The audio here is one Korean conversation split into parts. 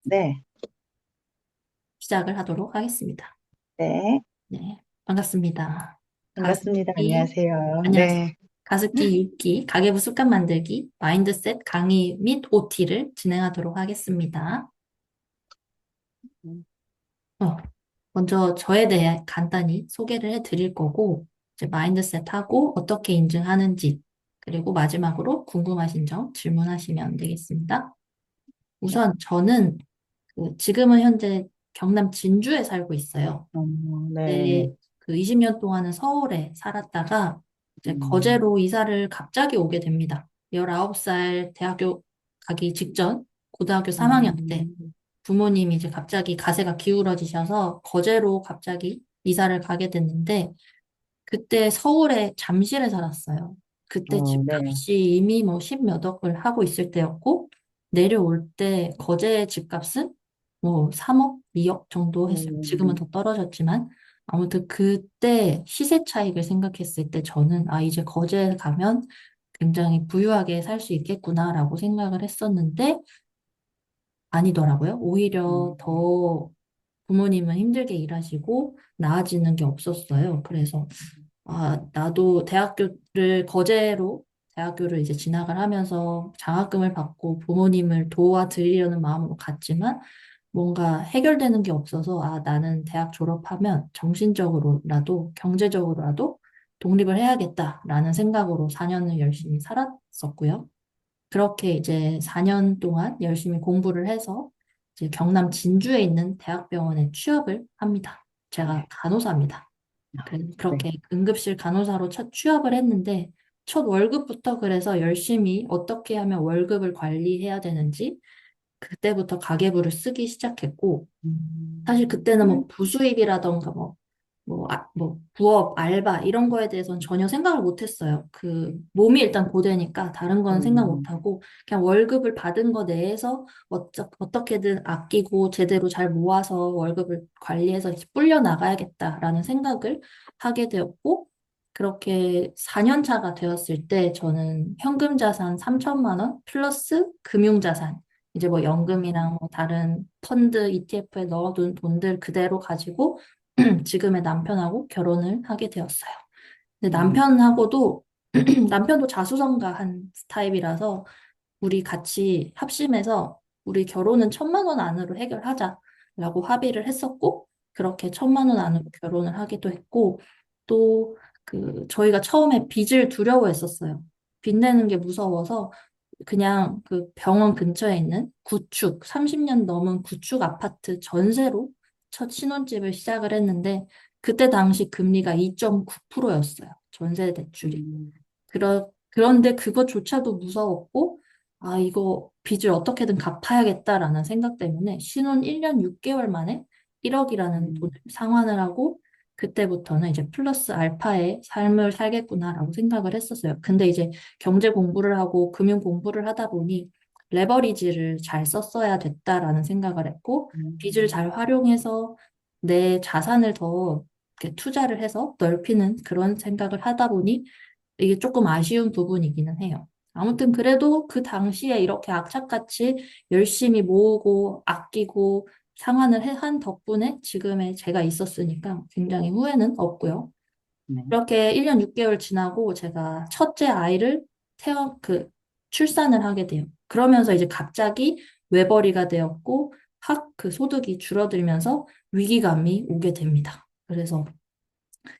네, 시작을 하도록 하겠습니다. 네, 네, 반갑습니다. 반갑습니다. 가습기, 안녕하세요. 안녕하세요. 네, 가습기 6기 가계부 습관 만들기 마인드셋 강의 및 OT를 진행하도록 하겠습니다. 음, 어, 먼저 저에 대해 간단히 소개를 해드릴 거고, 이제 마인드셋하고 어떻게 인증하는지, 그리고 마지막으로 궁금하신 점 질문하시면 되겠습니다. 네, 우선 저는 지금은 현재 경남 진주에 살고 있어요. 어, 네, 네, 그 20년 동안은 서울에 살았다가 이제 음, 거제로 이사를 갑자기 오게 됩니다. 19살 대학교 가기 직전 고등학교 3학년 때 음, 부모님이 이제 갑자기 가세가 기울어지셔서 거제로 갑자기 이사를 가게 됐는데 그때 서울에 잠실에 살았어요. 그때 네, 집값이 이미 뭐 십몇 억을 하고 있을 때였고 내려올 때 거제 집값은 뭐 3억, 2억 정도 했어요. 지금은 음, 더 떨어졌지만 아무튼 그때 시세 차익을 생각했을 때 저는 아 이제 거제에 가면 굉장히 부유하게 살 수 있겠구나라고 생각을 했었는데 아니더라고요. 오히려 음, 더 부모님은 힘들게 일하시고 나아지는 게 없었어요. 그래서 아, 나도 거제로 대학교를 이제 진학을 하면서 장학금을 받고 부모님을 도와드리려는 마음으로 갔지만 뭔가 해결되는 게 없어서 아, 나는 대학 졸업하면 정신적으로라도 경제적으로라도 독립을 해야겠다라는 생각으로 4년을 열심히 살았었고요. 그렇게 이제 4년 동안 열심히 공부를 해서 이제 경남 진주에 있는 대학병원에 취업을 합니다. 제가 네, 간호사입니다. 네, 그렇게 응급실 간호사로 첫 취업을 했는데 첫 월급부터 그래서 열심히 어떻게 하면 월급을 관리해야 되는지 그때부터 가계부를 쓰기 시작했고 사실 음, 그때는 뭐 부수입이라던가 뭐 부업, 알바 이런 거에 대해서는 전혀 생각을 못 했어요. 그 몸이 일단 고되니까 다른 건 생각 못 음, 하고 그냥 월급을 받은 거 내에서 어떻게든 아끼고 제대로 잘 모아서 월급을 관리해서 이제 불려 나가야겠다라는 생각을 하게 되었고 그렇게 4년 차가 되었을 때 저는 현금 자산 3천만 원 플러스 금융 자산 이제 뭐 연금이랑 뭐 다른 펀드 ETF에 넣어둔 돈들 그대로 가지고 지금의 남편하고 결혼을 하게 되었어요. 근데 남편하고도 남편도 자수성가한 타입이라서 우리 같이 합심해서 우리 결혼은 1,000만 원 안으로 해결하자라고 합의를 했었고 그렇게 1,000만 원 안으로 결혼을 하기도 했고 또 그 저희가 처음에 빚을 두려워했었어요. 빚 내는 게 무서워서 그냥 그 병원 근처에 있는 구축, 30년 넘은 구축 아파트 전세로 첫 신혼집을 시작을 했는데 그때 당시 금리가 2.9%였어요. 전세 대출이. 음, 그런데 그것조차도 무서웠고, 아, 이거 빚을 어떻게든 갚아야겠다라는 생각 때문에 신혼 1년 6개월 만에 1억이라는 돈을 음, 상환을 하고, 그때부터는 이제 플러스 알파의 삶을 살겠구나라고 생각을 했었어요. 근데 이제 경제 공부를 하고 금융 공부를 하다 보니 레버리지를 잘 썼어야 됐다라는 생각을 했고, 빚을 음, 잘 활용해서 내 자산을 더 이렇게 투자를 해서 넓히는 그런 생각을 하다 보니 이게 조금 아쉬운 부분이기는 해요. 아무튼 그래도 그 당시에 이렇게 악착같이 열심히 모으고 아끼고 상환을 한 덕분에 지금의 제가 있었으니까 굉장히 후회는 없고요. 네, 그렇게 1년 6개월 지나고 제가 첫째 아이를 출산을 하게 돼요. 그러면서 이제 갑자기 외벌이가 되었고 그 소득이 줄어들면서 위기감이 오게 됩니다.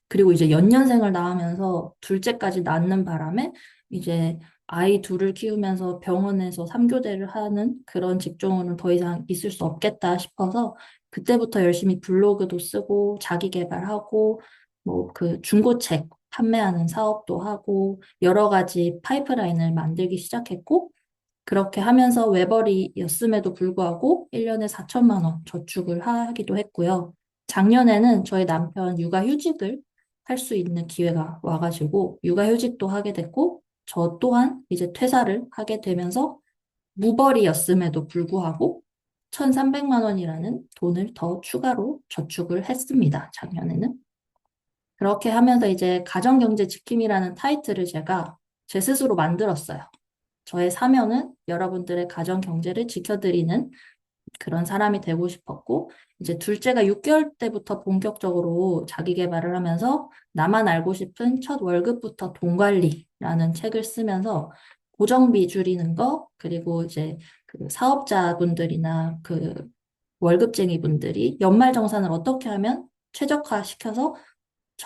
그리고 이제 연년생을 낳으면서 둘째까지 낳는 바람에 이제 아이 둘을 키우면서 병원에서 3교대를 하는 그런 직종으로는 더 이상 있을 수 없겠다 싶어서 그때부터 열심히 블로그도 쓰고 자기 개발하고 뭐 그 중고책 판매하는 사업도 하고 여러 가지 파이프라인을 만들기 시작했고 그렇게 하면서 외벌이였음에도 불구하고 1년에 4천만 원 저축을 하기도 했고요. 작년에는 저희 남편 육아휴직을 할 수 있는 기회가 와가지고 육아휴직도 하게 됐고 저 또한 이제 퇴사를 하게 되면서 무벌이였음에도 불구하고 1,300만 원이라는 돈을 더 추가로 저축을 했습니다. 작년에는. 그렇게 하면서 이제 가정경제 지킴이라는 타이틀을 제가 제 스스로 만들었어요. 저의 사명은 여러분들의 가정 경제를 지켜드리는 그런 사람이 되고 싶었고, 이제 둘째가 6개월 때부터 본격적으로 자기 개발을 하면서 나만 알고 싶은 첫 월급부터 돈 관리라는 책을 쓰면서 고정비 줄이는 거, 그리고 이제 그 사업자분들이나 그 월급쟁이 분들이 연말정산을 어떻게 하면 최적화시켜서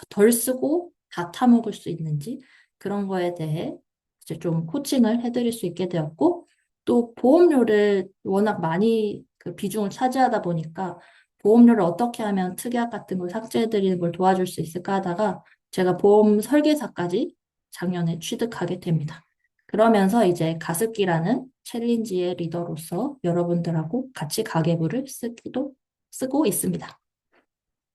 덜 쓰고 다 타먹을 수 있는지 그런 거에 대해 이제 좀 코칭을 해드릴 수 있게 되었고, 또 보험료를 워낙 많이 그 비중을 차지하다 보니까 보험료를 어떻게 하면 특약 같은 걸 삭제해드리는 걸 도와줄 수 있을까 하다가 제가 보험 설계사까지 작년에 취득하게 됩니다. 그러면서 이제 가습기라는 챌린지의 리더로서 여러분들하고 같이 가계부를 쓰고 있습니다.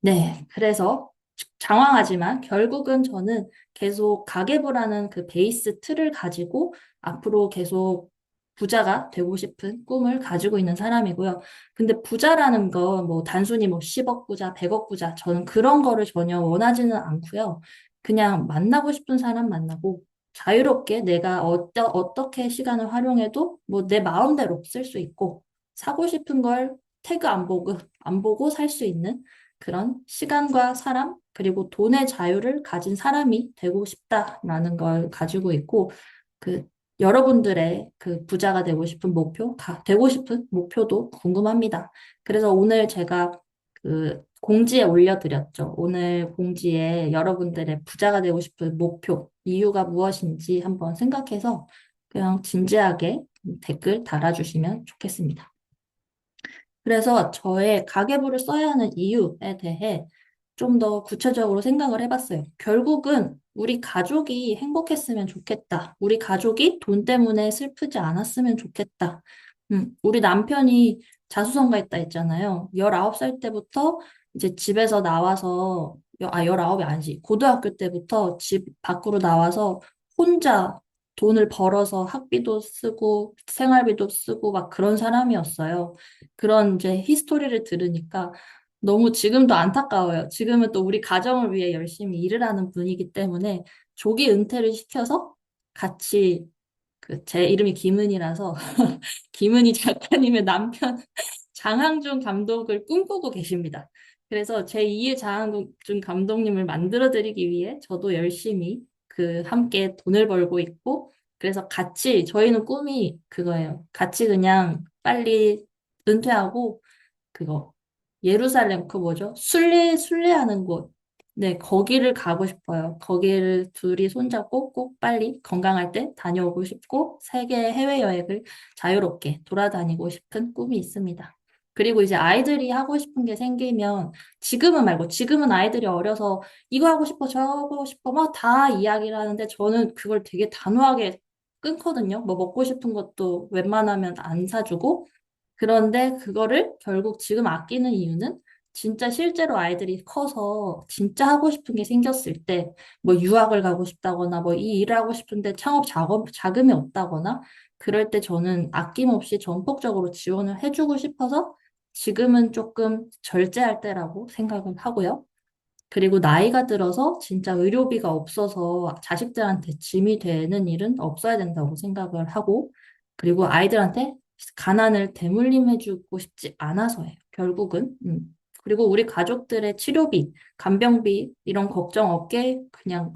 네, 그래서 장황하지만 결국은 저는 계속 가계부라는 그 베이스 틀을 가지고 앞으로 계속 부자가 되고 싶은 꿈을 가지고 있는 사람이고요. 근데 부자라는 거 뭐 단순히 뭐 10억 부자, 100억 부자 저는 그런 거를 전혀 원하지는 않고요. 그냥 만나고 싶은 사람 만나고 자유롭게 내가 어떻게 시간을 활용해도 뭐 내 마음대로 쓸 수 있고 사고 싶은 걸 태그 안 보고 살 수 있는 그런 시간과 사람, 그리고 돈의 자유를 가진 사람이 되고 싶다라는 걸 가지고 있고, 그, 여러분들의 그 부자가 되고 싶은 되고 싶은 목표도 궁금합니다. 그래서 오늘 제가 그 공지에 올려드렸죠. 오늘 공지에 여러분들의 부자가 되고 싶은 목표, 이유가 무엇인지 한번 생각해서 그냥 진지하게 댓글 달아주시면 좋겠습니다. 그래서 저의 가계부를 써야 하는 이유에 대해 좀 더 구체적으로 생각을 해봤어요. 결국은 우리 가족이 행복했으면 좋겠다. 우리 가족이 돈 때문에 슬프지 않았으면 좋겠다. 우리 남편이 자수성가했다 했잖아요. 19살 때부터 이제 집에서 나와서, 19이 아니지. 고등학교 때부터 집 밖으로 나와서 혼자 돈을 벌어서 학비도 쓰고 생활비도 쓰고 막 그런 사람이었어요. 그런 이제 히스토리를 들으니까 너무 지금도 안타까워요. 지금은 또 우리 가정을 위해 열심히 일을 하는 분이기 때문에 조기 은퇴를 시켜서 같이 제 이름이 김은이라서 김은희 작가님의 남편 장항준 감독을 꿈꾸고 계십니다. 그래서 제2의 장항준 감독님을 만들어드리기 위해 저도 열심히 함께 돈을 벌고 있고, 그래서 같이, 저희는 꿈이 그거예요. 같이 그냥 빨리 은퇴하고, 그거, 예루살렘, 그 뭐죠? 순례하는 곳. 네, 거기를 가고 싶어요. 거기를 둘이 손잡고 꼭 빨리 건강할 때 다녀오고 싶고, 세계 해외여행을 자유롭게 돌아다니고 싶은 꿈이 있습니다. 그리고 이제 아이들이 하고 싶은 게 생기면 지금은 말고 지금은 아이들이 어려서 이거 하고 싶어 저거 하고 싶어 막 다 이야기를 하는데 저는 그걸 되게 단호하게 끊거든요. 뭐 먹고 싶은 것도 웬만하면 안 사주고 그런데 그거를 결국 지금 아끼는 이유는 진짜 실제로 아이들이 커서 진짜 하고 싶은 게 생겼을 때 뭐 유학을 가고 싶다거나 뭐 이 일을 하고 싶은데 자금이 없다거나 그럴 때 저는 아낌없이 전폭적으로 지원을 해주고 싶어서 지금은 조금 절제할 때라고 생각을 하고요. 그리고 나이가 들어서 진짜 의료비가 없어서 자식들한테 짐이 되는 일은 없어야 된다고 생각을 하고, 그리고 아이들한테 가난을 대물림해주고 싶지 않아서예요. 결국은. 그리고 우리 가족들의 치료비, 간병비 이런 걱정 없게 그냥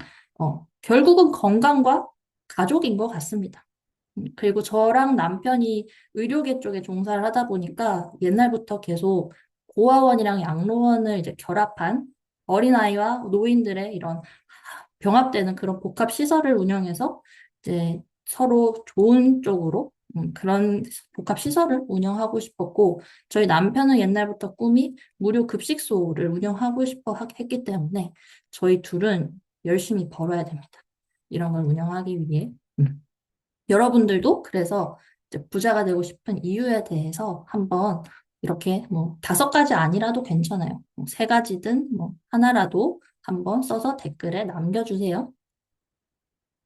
결국은 건강과 가족인 것 같습니다. 그리고 저랑 남편이 의료계 쪽에 종사를 하다 보니까 옛날부터 계속 고아원이랑 양로원을 이제 결합한 어린아이와 노인들의 이런 병합되는 그런 복합 시설을 운영해서 이제 서로 좋은 쪽으로 그런 복합 시설을 운영하고 싶었고 저희 남편은 옛날부터 꿈이 무료 급식소를 운영하고 했기 때문에 저희 둘은 열심히 벌어야 됩니다. 이런 걸 운영하기 위해. 여러분들도 그래서 이제 부자가 되고 싶은 이유에 대해서 한번 이렇게 뭐 5가지 아니라도 괜찮아요. 뭐 3가지든 뭐 하나라도 한번 써서 댓글에 남겨주세요.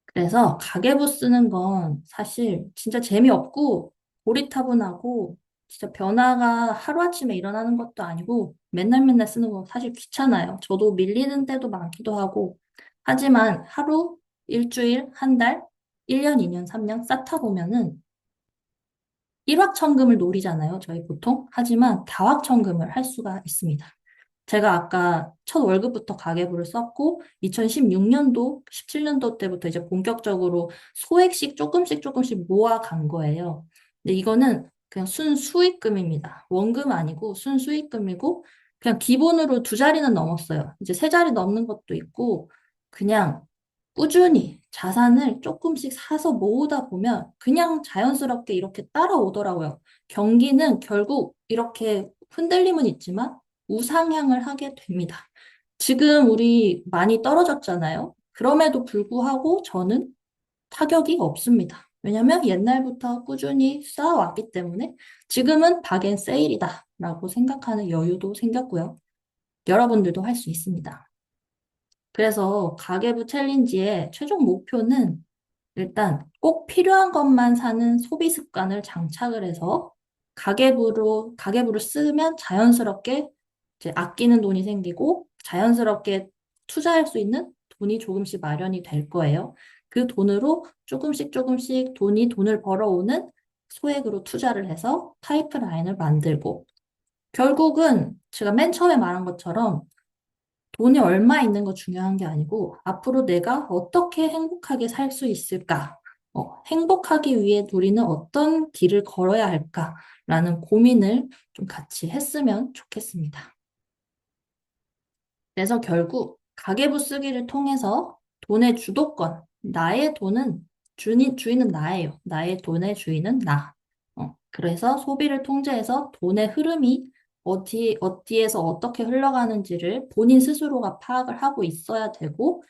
그래서 가계부 쓰는 건 사실 진짜 재미없고 고리타분하고 진짜 변화가 하루아침에 일어나는 것도 아니고 맨날 맨날 쓰는 거 사실 귀찮아요. 저도 밀리는 때도 많기도 하고 하지만 하루, 일주일, 한 달, 1년, 2년, 3년 쌓다 보면은 일확천금을 노리잖아요. 저희 보통. 하지만 다확천금을 할 수가 있습니다. 제가 아까 첫 월급부터 가계부를 썼고 2016년도, 17년도 때부터 이제 본격적으로 소액씩 조금씩 모아간 거예요. 근데 이거는 그냥 순수익금입니다. 원금 아니고 순수익금이고 그냥 기본으로 두 자리는 넘었어요. 이제 세 자리 넘는 것도 있고 그냥 꾸준히 자산을 조금씩 사서 모으다 보면 그냥 자연스럽게 이렇게 따라오더라고요. 경기는 결국 이렇게 흔들림은 있지만 우상향을 하게 됩니다. 지금 우리 많이 떨어졌잖아요. 그럼에도 불구하고 저는 타격이 없습니다. 왜냐면 옛날부터 꾸준히 쌓아왔기 때문에 지금은 박앤세일이다 라고 생각하는 여유도 생겼고요. 여러분들도 할 수 있습니다. 그래서 가계부 챌린지의 최종 목표는 일단 꼭 필요한 것만 사는 소비 습관을 장착을 해서 가계부를 쓰면 자연스럽게 이제 아끼는 돈이 생기고 자연스럽게 투자할 수 있는 돈이 조금씩 마련이 될 거예요. 그 돈으로 조금씩 돈을 벌어오는 소액으로 투자를 해서 파이프라인을 만들고 결국은 제가 맨 처음에 말한 것처럼 돈이 얼마 있는 거 중요한 게 아니고 앞으로 내가 어떻게 행복하게 살 수 있을까? 행복하기 위해 우리는 어떤 길을 걸어야 할까라는 고민을 좀 같이 했으면 좋겠습니다. 그래서 결국 가계부 쓰기를 통해서 돈의 주도권, 나의 돈은 주인은 나예요. 나의 돈의 주인은 나. 그래서 소비를 통제해서 돈의 흐름이 어디에서 어떻게 흘러가는지를 본인 스스로가 파악을 하고 있어야 되고,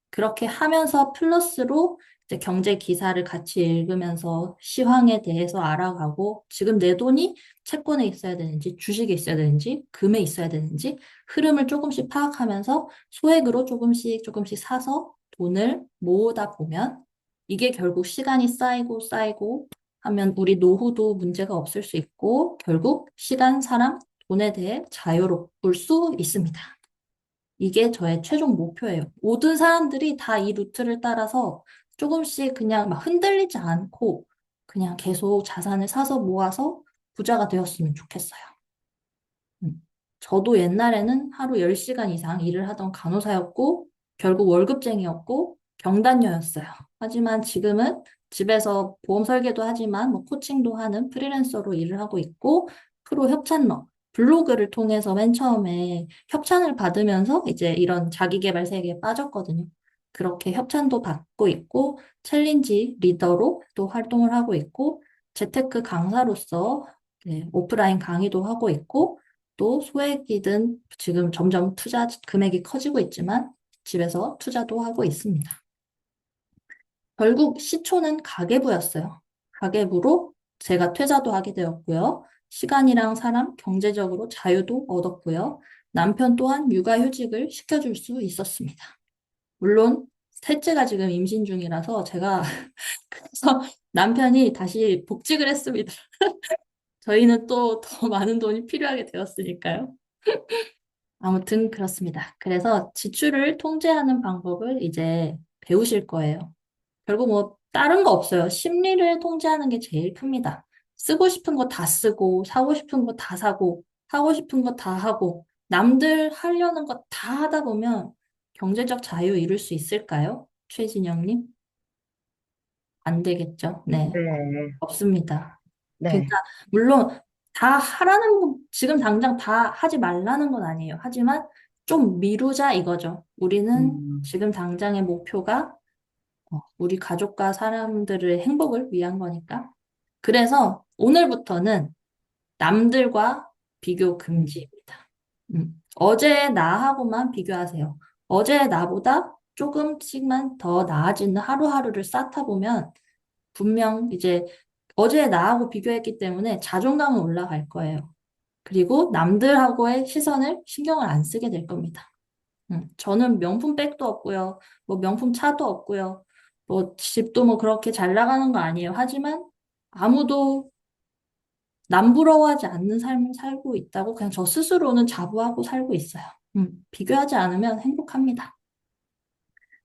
그렇게 하면서 플러스로 이제 경제 기사를 같이 읽으면서 시황에 대해서 알아가고, 지금 내 돈이 채권에 있어야 되는지, 주식에 있어야 되는지, 금에 있어야 되는지, 흐름을 조금씩 파악하면서 소액으로 조금씩 사서 돈을 모으다 보면 이게 결국 시간이 쌓이고 하면 우리 노후도 문제가 없을 수 있고 결국 시간, 사람, 돈에 대해 자유로울 수 있습니다. 이게 저의 최종 목표예요. 모든 사람들이 다 이 루트를 따라서 조금씩 그냥 막 흔들리지 않고 그냥 계속 자산을 사서 모아서 부자가 되었으면 좋겠어요. 음. 저도 옛날에는 하루 10시간 이상 일을 하던 간호사였고, 결국 월급쟁이였고, 경단녀였어요. 하지만 지금은 집에서 보험 설계도 하지만 뭐 코칭도 하는 프리랜서로 일을 하고 있고, 프로 협찬러, 블로그를 통해서 맨 처음에 협찬을 받으면서 이제 이런 자기계발 세계에 빠졌거든요. 그렇게 협찬도 받고 있고, 챌린지 리더로 또 활동을 하고 있고, 재테크 강사로서 네, 오프라인 강의도 하고 있고, 또 소액이든 지금 점점 투자 금액이 커지고 있지만 집에서 투자도 하고 있습니다. 결국 시초는 가계부였어요. 가계부로 제가 퇴사도 하게 되었고요. 시간이랑 사람, 경제적으로 자유도 얻었고요. 남편 또한 육아휴직을 시켜줄 수 있었습니다. 물론 셋째가 지금 임신 중이라서 제가 그래서 남편이 다시 복직을 했습니다. 저희는 또 더 많은 돈이 필요하게 되었으니까요. 아무튼 그렇습니다. 그래서 지출을 통제하는 방법을 이제 배우실 거예요. 결국 뭐 다른 거 없어요. 심리를 통제하는 게 제일 큽니다. 쓰고 싶은 거 다 쓰고, 사고 싶은 거 다 사고, 하고 싶은 거 다 하고, 남들 하려는 거 다 하다 보면 경제적 자유 이룰 수 있을까요? 최진영님? 안 되겠죠. 네. 네, 없습니다. 그러니까 네. 물론 다 하라는 건 지금 당장 다 하지 말라는 건 아니에요. 하지만 좀 미루자 이거죠. 우리는 음, 지금 당장의 목표가 우리 가족과 사람들의 행복을 위한 거니까. 그래서 오늘부터는 남들과 비교 음, 금지입니다. 어제 나하고만 비교하세요. 어제 나보다 조금씩만 더 나아지는 하루하루를 쌓다 보면 분명 이제 어제 나하고 비교했기 때문에 자존감은 올라갈 거예요. 그리고 남들하고의 시선을 신경을 안 쓰게 될 겁니다. 저는 명품 백도 없고요. 뭐 명품 차도 없고요. 뭐 집도 뭐 그렇게 잘 나가는 거 아니에요. 하지만 아무도 남 부러워하지 않는 삶을 살고 있다고 그냥 저 스스로는 자부하고 살고 있어요. 비교하지 않으면 행복합니다.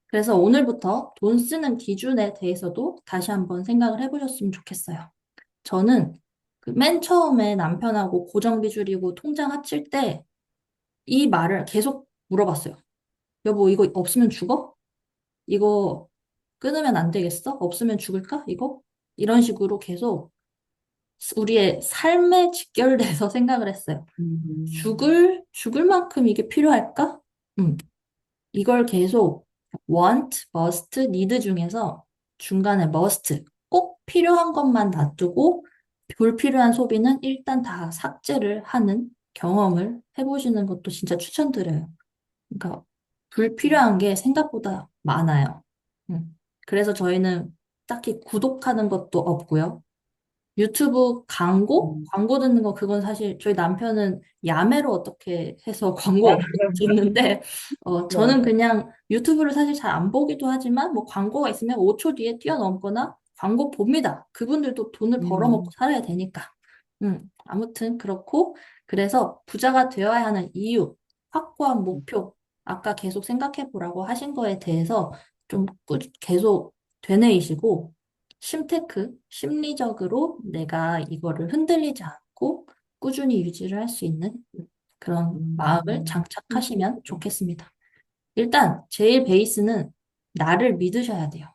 그래서 오늘부터 돈 쓰는 기준에 대해서도 다시 한번 생각을 해보셨으면 좋겠어요. 저는 그 맨 처음에 남편하고 고정비 줄이고 통장 합칠 때 이 말을 계속 물어봤어요. 여보, 이거 없으면 죽어? 이거 끊으면 안 되겠어? 없으면 죽을까? 이거? 이런 식으로 계속 우리의 삶에 직결돼서 생각을 했어요. 음, 죽을 만큼 이게 필요할까? 음. 이걸 계속 want, must, need 중에서 중간에 must, 꼭 필요한 것만 놔두고 불필요한 소비는 일단 다 삭제를 하는 경험을 해보시는 것도 진짜 추천드려요. 그러니까 불필요한 게 생각보다 많아요. 그래서 저희는 딱히 구독하는 것도 없고요. 유튜브 광고? 음. 광고 듣는 거 그건 사실 저희 남편은 야매로 어떻게 해서 광고 아, 없이 듣는데 네. 저는 그냥 유튜브를 사실 잘 안 보기도 하지만 뭐 광고가 있으면 5초 뒤에 뛰어넘거나 광고 봅니다. 그분들도 돈을 벌어먹고 음, 살아야 되니까. 아무튼 그렇고 그래서 부자가 되어야 하는 이유, 확고한 목표, 아까 계속 생각해 보라고 하신 거에 대해서 좀 계속 되뇌이시고 심테크, 심리적으로 내가 이거를 흔들리지 않고 꾸준히 유지를 할 수 있는 그런 마음을 음, 장착하시면 좋겠습니다. 일단 제일 베이스는 나를 믿으셔야 돼요.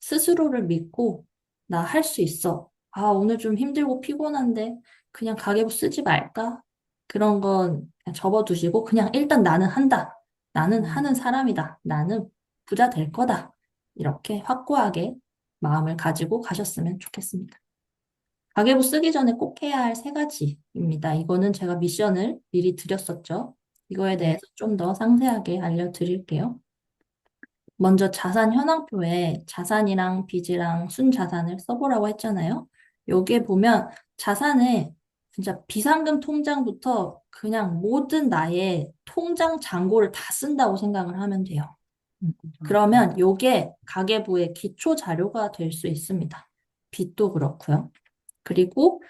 스스로를 믿고 나 할 수 있어. 아, 오늘 좀 힘들고 피곤한데 그냥 가계부 쓰지 말까? 그런 건 그냥 접어두시고 그냥 일단 나는 한다. 나는 하는 음, 사람이다. 나는 부자 될 거다. 이렇게 확고하게 마음을 가지고 가셨으면 좋겠습니다. 가계부 쓰기 전에 꼭 해야 할 세 가지입니다. 이거는 제가 미션을 미리 드렸었죠. 이거에 네. 대해서 좀 더 상세하게 알려드릴게요. 먼저 자산 현황표에 자산이랑 빚이랑 순자산을 써보라고 했잖아요. 여기에 보면 자산에 진짜 비상금 통장부터 그냥 모든 나의 통장 잔고를 다 쓴다고 생각을 하면 돼요. 그러면 요게 가계부의 기초 자료가 될 수 있습니다. 빚도 그렇고요. 그리고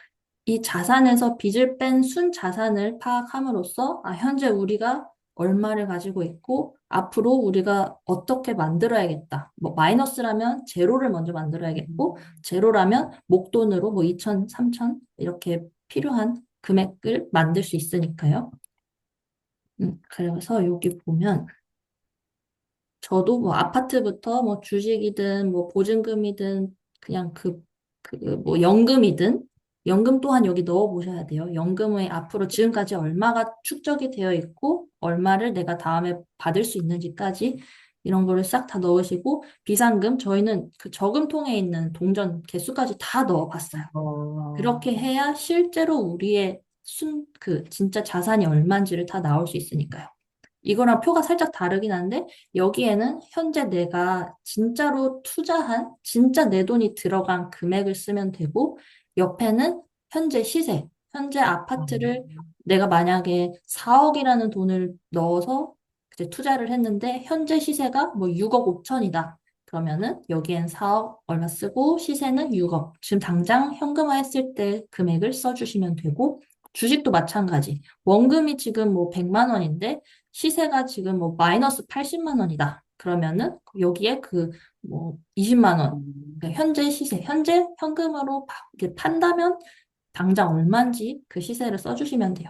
이 자산에서 빚을 뺀 순자산을 파악함으로써 현재 우리가 얼마를 가지고 있고 앞으로 우리가 어떻게 만들어야겠다. 뭐 마이너스라면 제로를 먼저 만들어야겠고 제로라면 목돈으로 뭐 2천, 3천 이렇게 필요한 금액을 만들 수 있으니까요. 그래서 여기 보면 저도 뭐 아파트부터 뭐 주식이든 뭐 보증금이든 그냥 뭐 연금이든 연금 또한 여기 넣어 보셔야 돼요. 연금의 앞으로 지금까지 얼마가 축적이 되어 있고 얼마를 내가 다음에 받을 수 있는지까지 이런 거를 싹 다 넣으시고 비상금 저희는 그 저금통에 있는 동전 개수까지 다 넣어 봤어요. 어, 그렇게 해야 실제로 우리의 진짜 자산이 얼마인지를 다 나올 수 있으니까요. 이거랑 표가 살짝 다르긴 한데 여기에는 현재 내가 진짜로 투자한 진짜 내 돈이 들어간 금액을 쓰면 되고 옆에는 현재 시세, 현재 아파트를 내가 만약에 4억이라는 돈을 넣어서 이제 투자를 했는데 현재 시세가 뭐 6억 5천이다. 그러면은 여기엔 4억 얼마 쓰고 시세는 6억. 지금 당장 현금화했을 때 금액을 써주시면 되고 주식도 마찬가지. 원금이 지금 뭐 100만 원인데 시세가 지금 뭐 마이너스 80만 원이다. 그러면은 여기에 그 뭐 20만 원, 그러니까 현재 시세, 현재 현금으로 이렇게 판다면 당장 얼마인지 그 시세를 써주시면 돼요.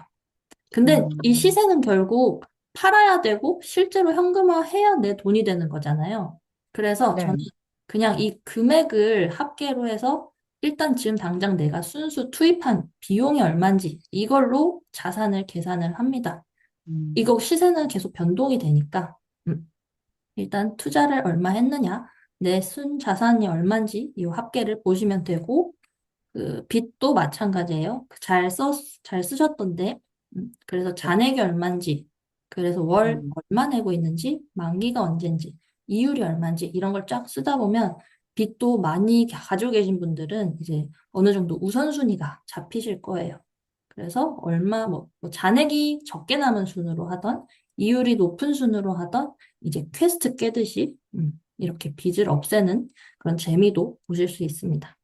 근데 이 음, 시세는 결국 팔아야 되고 실제로 현금화해야 내 돈이 되는 거잖아요. 그래서 네. 저는 그냥 이 금액을 합계로 해서 일단 지금 당장 내가 순수 투입한 비용이 얼마인지 이걸로 자산을 계산을 합니다. 음, 이거 시세는 계속 변동이 되니까 일단 투자를 얼마 했느냐, 내 순자산이 얼마인지 이 합계를 보시면 되고 그 빚도 마찬가지예요. 잘 쓰셨던데 그래서 네. 잔액이 얼마인지 그래서 월 음, 얼마 내고 있는지 만기가 언제인지 이율이 얼마인지 이런 걸 쫙 쓰다 보면 빚도 많이 가지고 계신 분들은 이제 어느 정도 우선순위가 잡히실 거예요. 그래서 뭐 잔액이 적게 남은 순으로 하던 이율이 높은 순으로 하던 이제 퀘스트 깨듯이 이렇게 빚을 없애는 그런 재미도 보실 수 있습니다.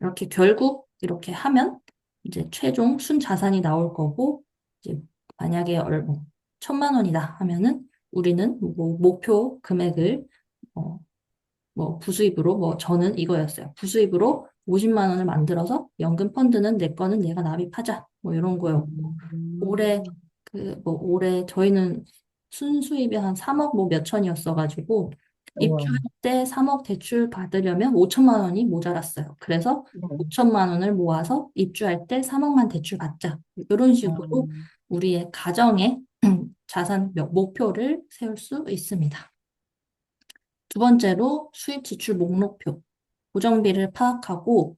이렇게 결국 이렇게 하면 이제 최종 순자산이 나올 거고 이제 만약에 뭐 1,000만 원이다 하면은 우리는 뭐 목표 금액을 뭐 부수입으로 뭐 저는 이거였어요. 부수입으로 50만 원을 만들어서 연금 펀드는 내 거는 내가 납입하자. 뭐 이런 거였고. 올해 올해 저희는 순수입이 한 3억 뭐 몇천이었어가지고 우와. 입주할 때 3억 대출 받으려면 5천만 원이 모자랐어요. 그래서 네. 5천만 원을 모아서 입주할 때 3억만 대출 받자. 이런 식으로 음, 우리의 가정의 자산 목표를 세울 수 있습니다. 두 번째로 수입 지출 목록표. 고정비를 파악하고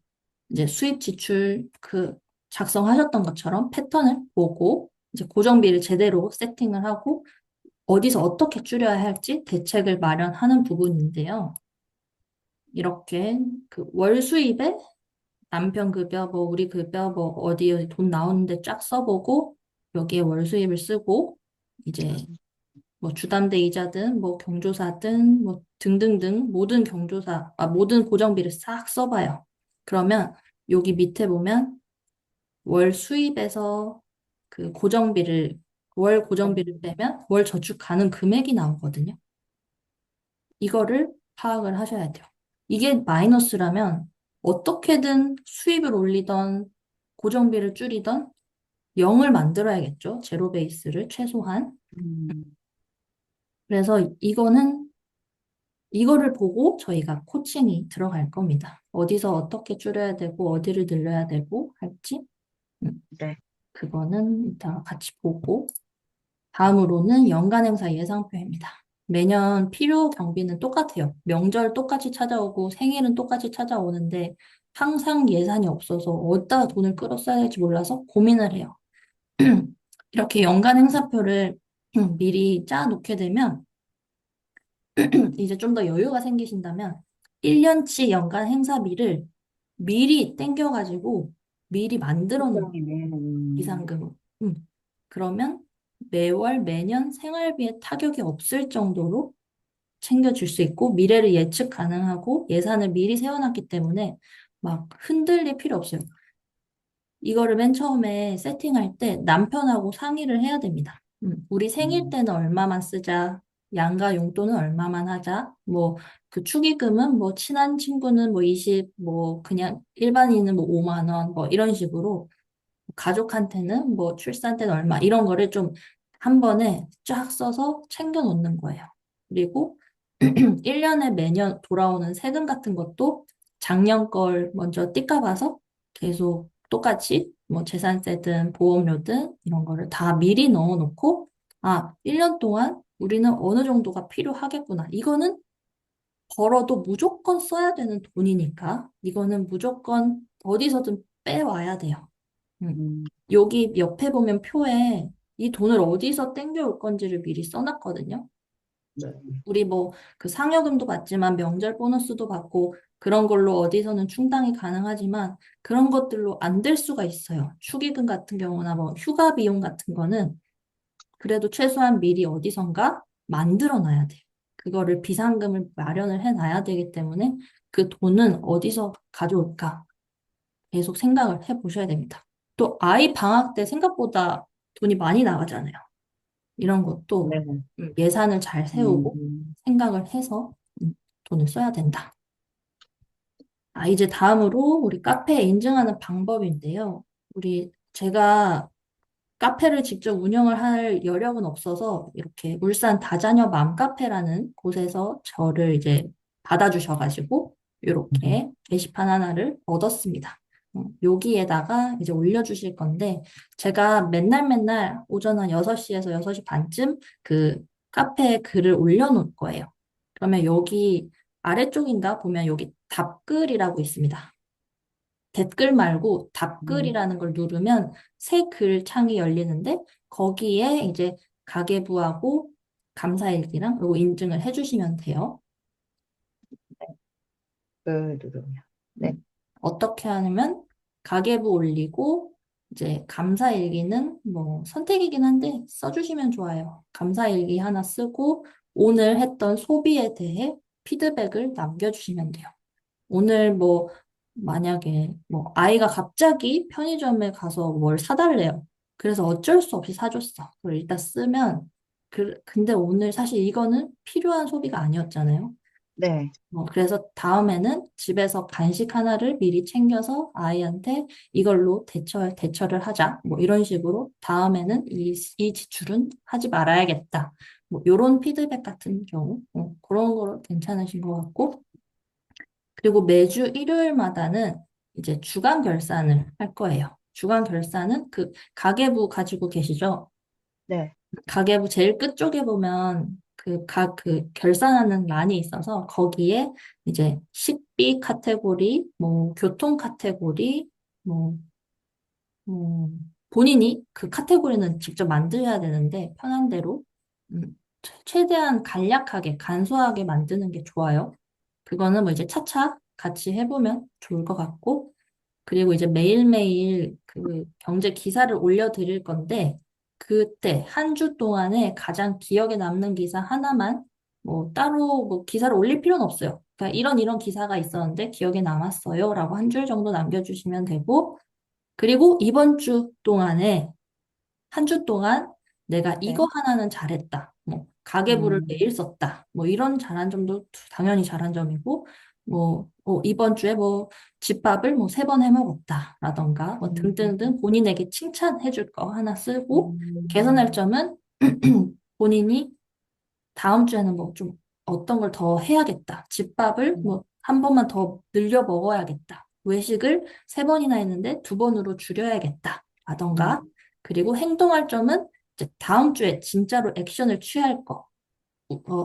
이제 수입 지출 작성하셨던 것처럼 패턴을 보고 이제 고정비를 제대로 세팅을 하고 어디서 어떻게 줄여야 할지 대책을 마련하는 부분인데요. 이렇게 그 월 수입에 남편 급여, 뭐 우리 급여, 뭐 어디 어디 돈 나오는데 쫙 써보고 여기에 월 수입을 쓰고 이제 뭐 주담대 이자든 뭐 경조사든 뭐 등등등 모든 고정비를 싹 써봐요. 그러면 여기 밑에 보면 월 수입에서 그 월 고정비를 빼면 월 저축 가능 금액이 나오거든요. 이거를 파악을 하셔야 돼요. 이게 마이너스라면 어떻게든 수입을 올리던 고정비를 줄이던 0을 만들어야겠죠. 제로 베이스를 최소한. 음, 그래서 이거를 보고 저희가 코칭이 들어갈 겁니다. 어디서 어떻게 줄여야 되고 어디를 늘려야 되고 할지. 네. 그거는 이따가 같이 보고. 다음으로는 연간 행사 예상표입니다. 매년 필요 경비는 똑같아요. 명절 똑같이 찾아오고 생일은 똑같이 찾아오는데 항상 예산이 없어서 어디다 돈을 끌어 써야 될지 몰라서 고민을 해요. 이렇게 연간 행사표를 미리 짜 놓게 되면 이제 좀 더 여유가 생기신다면 1년치 연간 행사비를 미리 땡겨가지고 미리 만들어 놓은 시장이네. 비상금으로. 그러면 매월 매년 생활비에 타격이 없을 정도로 챙겨줄 수 있고 미래를 예측 가능하고 예산을 미리 세워놨기 때문에 막 흔들릴 필요 없어요. 이거를 맨 처음에 세팅할 때 남편하고 상의를 해야 됩니다. 우리 생일 음, 때는 얼마만 쓰자. 양가 용돈은 얼마만 하자. 뭐, 그 축의금은 뭐, 친한 친구는 뭐, 그냥 일반인은 뭐, 5만 원, 뭐, 이런 식으로 가족한테는 뭐, 출산 때는 얼마, 이런 거를 좀 한 번에 쫙 써서 챙겨 놓는 거예요. 그리고 1년에 매년 돌아오는 세금 같은 것도 작년 걸 먼저 띠까봐서 계속 똑같이 뭐 재산세든 보험료든 이런 거를 다 미리 넣어놓고 1년 동안 우리는 어느 정도가 필요하겠구나. 이거는 벌어도 무조건 써야 되는 돈이니까 이거는 무조건 어디서든 빼와야 돼요. 음. 음, 여기 옆에 보면 표에 이 돈을 어디서 땡겨올 건지를 미리 써놨거든요. 네. 우리 뭐 그 상여금도 받지만 명절 보너스도 받고 그런 걸로 어디서는 충당이 가능하지만 그런 것들로 안 될 수가 있어요. 축의금 같은 경우나 뭐 휴가 비용 같은 거는 그래도 최소한 미리 어디선가 만들어 놔야 돼요. 그거를 비상금을 마련을 해 놔야 되기 때문에 그 돈은 어디서 가져올까 계속 생각을 해 보셔야 됩니다. 또 아이 방학 때 생각보다 돈이 많이 나가잖아요. 이런 것도 네. 예산을 잘 세우고 음, 생각을 해서 돈을 써야 된다. 이제 다음으로 우리 카페 인증하는 방법인데요. 제가 카페를 직접 운영을 할 여력은 없어서 이렇게 울산 다자녀 맘카페라는 곳에서 저를 이제 받아주셔가지고 이렇게 게시판 하나를 얻었습니다. 여기에다가 이제 올려주실 건데 제가 맨날 맨날 오전 한 6시에서 6시 반쯤 그 카페에 글을 올려놓을 거예요. 그러면 여기 아래쪽인가 보면 여기 답글이라고 있습니다. 댓글 말고 음, 답글이라는 걸 누르면 새 글 창이 열리는데 거기에 이제 가계부하고 감사일기랑 요거 인증을 해주시면 돼요. 누르면. 네. 어떻게 하냐면 가계부 올리고 이제 감사일기는 뭐 선택이긴 한데 써주시면 좋아요. 감사일기 하나 쓰고 오늘 했던 소비에 대해 피드백을 남겨주시면 돼요. 오늘 뭐 만약에 뭐 아이가 갑자기 편의점에 가서 뭘 사달래요. 그래서 어쩔 수 없이 사줬어. 그걸 일단 쓰면 근데 오늘 사실 이거는 필요한 소비가 아니었잖아요. 네. 그래서 다음에는 집에서 간식 하나를 미리 챙겨서 아이한테 이걸로 대처를 하자. 뭐 이런 식으로 다음에는 이 지출은 하지 말아야겠다. 뭐 이런 피드백 같은 경우, 그런 거로 괜찮으신 것 같고. 그리고 매주 일요일마다는 이제 주간 결산을 할 거예요. 주간 결산은 그 가계부 가지고 계시죠? 네. 가계부 제일 끝쪽에 보면 그 결산하는 란이 있어서 거기에 이제 식비 카테고리, 뭐 교통 카테고리, 뭐, 본인이 그 카테고리는 직접 만들어야 되는데 편한 대로 최대한 간략하게 간소하게 만드는 게 좋아요. 그거는 뭐 이제 차차 같이 해보면 좋을 것 같고 그리고 이제 매일매일 그 경제 기사를 올려드릴 건데, 그때 한 주 동안에 가장 기억에 남는 기사 하나만 뭐 따로 뭐 기사를 올릴 필요는 없어요. 그러니까 이런 기사가 있었는데 기억에 남았어요. 라고 한 줄 정도 남겨주시면 되고, 그리고 이번 주 동안에 한 주 동안 내가 이거 네. 하나는 잘했다. 뭐, 가계부를 음, 매일 썼다. 뭐, 이런 잘한 점도 당연히 잘한 점이고, 이번 주에 뭐, 집밥을 뭐, 3번 해 먹었다. 라던가, 뭐, 음, 등등등 본인에게 칭찬해 줄 거 하나 쓰고, 개선할 음, 점은 본인이 다음 주에는 뭐 좀 어떤 걸 더 해야겠다. 집밥을 음, 뭐 한 번만 더 늘려 먹어야겠다. 외식을 3번이나 했는데 2번으로 줄여야겠다. 라던가. 음, 그리고 행동할 점은 이제 다음 주에 진짜로 액션을 취할 거.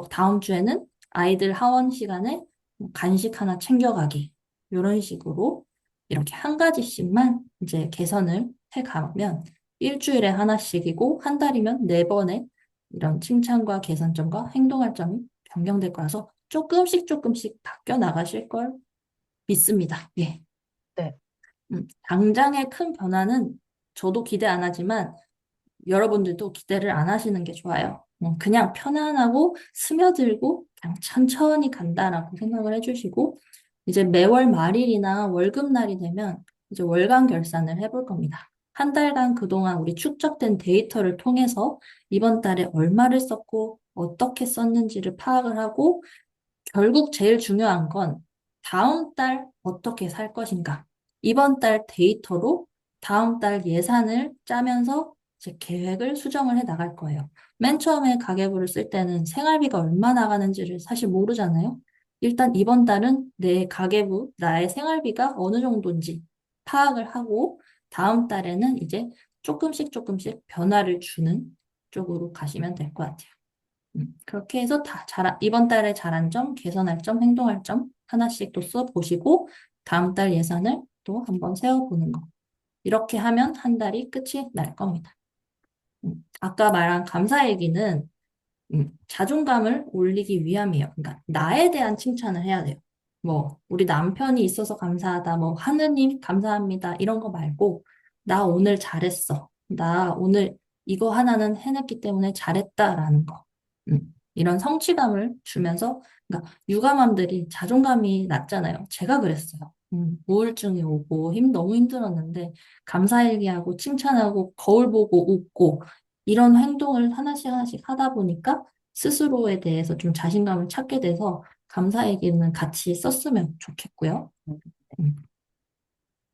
다음 주에는 아이들 하원 시간에 뭐 간식 하나 챙겨가기. 이런 식으로 이렇게 한 가지씩만 이제 개선을 해 가면 일주일에 하나씩이고 한 달이면 4번의 이런 칭찬과 개선점과 행동할 점이 변경될 거라서 조금씩 바뀌어 나가실 걸 믿습니다. 예. 네. 당장의 큰 변화는 저도 기대 안 하지만 여러분들도 기대를 안 하시는 게 좋아요. 그냥 편안하고 스며들고 그냥 천천히 간다라고 생각을 해주시고 이제 매월 말일이나 월급날이 되면 이제 월간 결산을 해볼 겁니다. 한 달간 그동안 우리 축적된 데이터를 통해서 이번 달에 얼마를 썼고 어떻게 썼는지를 파악을 하고 결국 제일 중요한 건 다음 달 어떻게 살 것인가. 이번 달 데이터로 다음 달 예산을 짜면서 제 계획을 수정을 해 나갈 거예요. 맨 처음에 가계부를 쓸 때는 생활비가 얼마 나가는지를 사실 모르잖아요. 일단 이번 달은 내 가계부, 나의 생활비가 어느 정도인지 파악을 하고 다음 달에는 이제 조금씩 변화를 주는 쪽으로 가시면 될 것 같아요. 그렇게 해서 이번 달에 잘한 점, 개선할 점, 행동할 점 하나씩 또 써보시고, 다음 달 예산을 또 한번 세워보는 거. 이렇게 하면 한 달이 끝이 날 겁니다. 아까 말한 감사 얘기는 자존감을 올리기 위함이에요. 그러니까 나에 대한 칭찬을 해야 돼요. 뭐, 우리 남편이 있어서 감사하다, 뭐, 하느님 감사합니다, 이런 거 말고, 나 오늘 잘했어. 나 오늘 이거 하나는 해냈기 때문에 잘했다라는 거. 이런 성취감을 주면서, 그러니까 육아맘들이 자존감이 낮잖아요. 제가 그랬어요. 우울증이 오고 너무 힘들었는데, 감사 얘기하고 칭찬하고 거울 보고 웃고, 이런 행동을 하나씩 하다 보니까 스스로에 대해서 좀 자신감을 찾게 돼서 감사 얘기는 같이 썼으면 좋겠고요. 음, 음.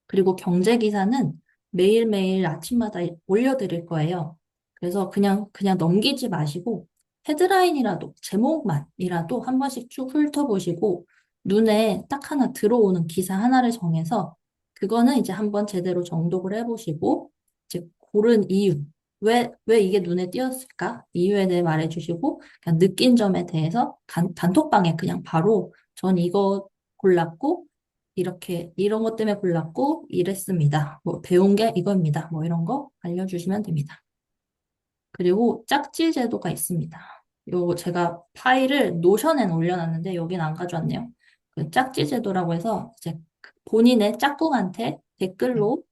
그리고 경제 기사는 매일매일 아침마다 올려드릴 거예요. 그래서 그냥 넘기지 마시고 헤드라인이라도 제목만이라도 한 번씩 쭉 훑어보시고 눈에 딱 하나 들어오는 기사 하나를 정해서 그거는 이제 한번 제대로 정독을 해보시고 이제 고른 이유 왜 이게 눈에 띄었을까? 이유에 대해 말해주시고 그냥 느낀 점에 대해서 단톡방에 그냥 바로 전 이거 골랐고 이렇게 이런 것 때문에 골랐고 이랬습니다. 뭐 배운 게 이겁니다. 뭐 이런 거 알려주시면 됩니다. 그리고 짝지 제도가 있습니다. 요거 제가 파일을 노션에 올려놨는데 여긴 안 가져왔네요. 그 짝지 제도라고 해서 이제 본인의 짝꿍한테 음, 댓글로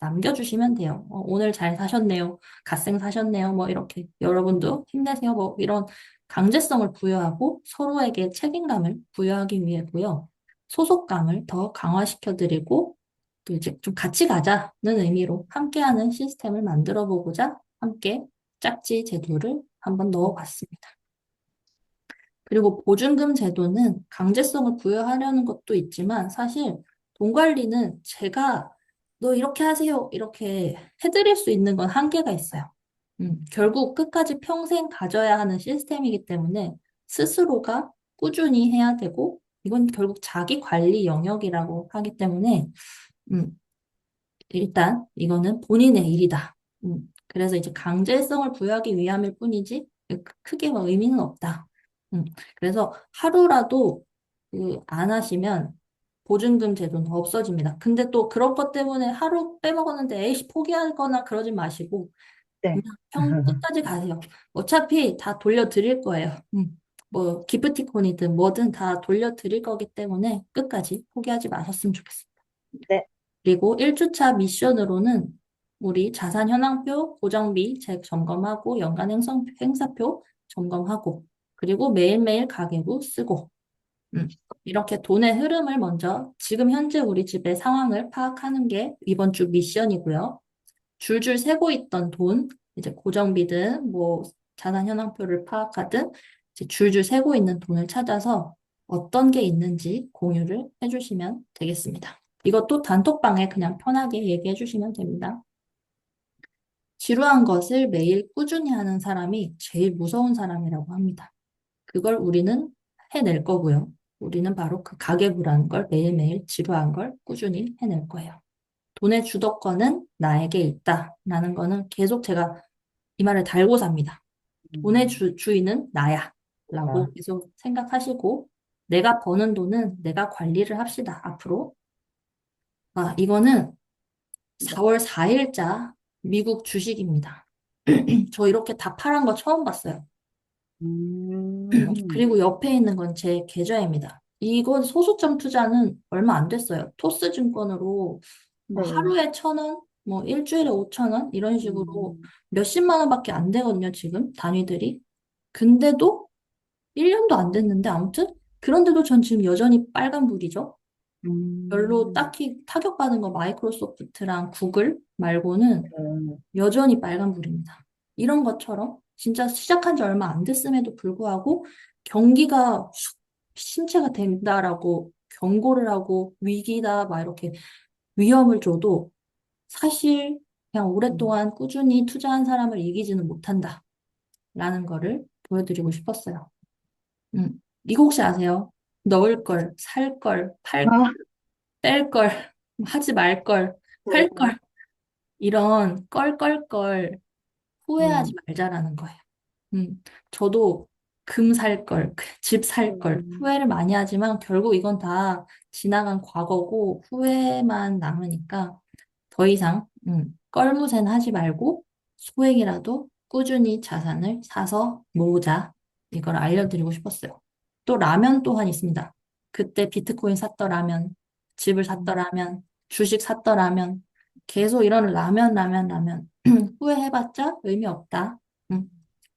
남겨주시면 돼요. 오늘 잘 사셨네요. 갓생 사셨네요. 뭐 이렇게 여러분도 힘내세요. 뭐 이런 강제성을 부여하고 서로에게 책임감을 부여하기 위해고요. 소속감을 더 강화시켜드리고 또 이제 좀 같이 가자는 의미로 함께하는 시스템을 만들어 보고자 함께 짝지 제도를 한번 넣어봤습니다. 그리고 보증금 제도는 강제성을 부여하려는 것도 있지만 사실 돈 관리는 제가 너 이렇게 하세요. 이렇게 해드릴 수 있는 건 한계가 있어요. 결국 끝까지 평생 가져야 하는 시스템이기 때문에 스스로가 꾸준히 해야 되고 이건 결국 자기 관리 영역이라고 하기 때문에 음, 일단 이거는 본인의 일이다. 그래서 이제 강제성을 부여하기 위함일 뿐이지 크게 뭐 의미는 없다. 그래서 하루라도 그 안 하시면 보증금 제도는 없어집니다. 근데 또 그런 것 때문에 하루 빼먹었는데 에이씨 포기하거나 그러지 마시고 그냥 네. 끝까지 가세요. 어차피 다 돌려드릴 거예요. 뭐 기프티콘이든 뭐든 다 돌려드릴 거기 때문에 끝까지 포기하지 마셨으면 좋겠어요. 네. 그리고 1주차 미션으로는 우리 자산 현황표, 고정비 재점검하고 연간 행사표 점검하고 그리고 매일매일 가계부 쓰고 음, 이렇게 돈의 흐름을 먼저 지금 현재 우리 집의 상황을 파악하는 게 이번 주 미션이고요. 줄줄 새고 있던 돈, 이제 고정비든 뭐 자산 현황표를 파악하든 이제 줄줄 새고 있는 돈을 찾아서 어떤 게 있는지 공유를 해주시면 되겠습니다. 이것도 단톡방에 그냥 편하게 얘기해 주시면 됩니다. 지루한 것을 매일 꾸준히 하는 사람이 제일 무서운 사람이라고 합니다. 그걸 우리는 해낼 거고요. 우리는 바로 그 가계부라는 걸 매일매일 지루한 걸 꾸준히 해낼 거예요. 돈의 주도권은 나에게 있다라는 거는 계속 제가 이 말을 달고 삽니다. 돈의 음, 주인은 나야 라고 아, 계속 생각하시고 내가 버는 돈은 내가 관리를 합시다. 앞으로. 이거는 네. 4월 4일자 미국 주식입니다. 저 이렇게 다 파란 거 처음 봤어요. 음, 그리고 옆에 있는 건 제 계좌입니다. 이건 소수점 투자는 얼마 안 됐어요. 토스 증권으로 뭐 네. 하루에 1,000원, 뭐 일주일에 5,000원 이런 식으로 음, 몇십만 원밖에 안 되거든요, 지금 단위들이. 근데도 1년도 안 됐는데 아무튼 그런데도 전 지금 여전히 빨간불이죠. 별로 음, 딱히 타격받은 거 마이크로소프트랑 구글 말고는 음, 여전히 빨간불입니다. 이런 것처럼 진짜 시작한 지 얼마 안 됐음에도 불구하고 경기가 침체가 된다라고 경고를 하고 위기다 막 이렇게 위험을 줘도 사실 그냥 음. 오랫동안 꾸준히 투자한 사람을 이기지는 못한다라는 거를 보여드리고 싶었어요. 이거 혹시 아세요? 넣을 걸, 살 걸, 팔 걸, 아, 뺄 걸, 하지 말 걸, 할 네. 걸, 이런 껄껄껄 후회하지 음, 말자라는 거예요. 저도 금 살 걸, 집 살 걸, 음, 후회를 많이 하지만 결국 이건 다 지나간 과거고 후회만 남으니까 더 이상 껄무새는 하지 말고 소액이라도 꾸준히 자산을 사서 모으자. 이걸 알려드리고 싶었어요. 또 라면 또한 있습니다. 그때 비트코인 샀더라면, 집을 음, 샀더라면, 주식 샀더라면 계속 이런 라면 후회해봤자 의미 없다. 음.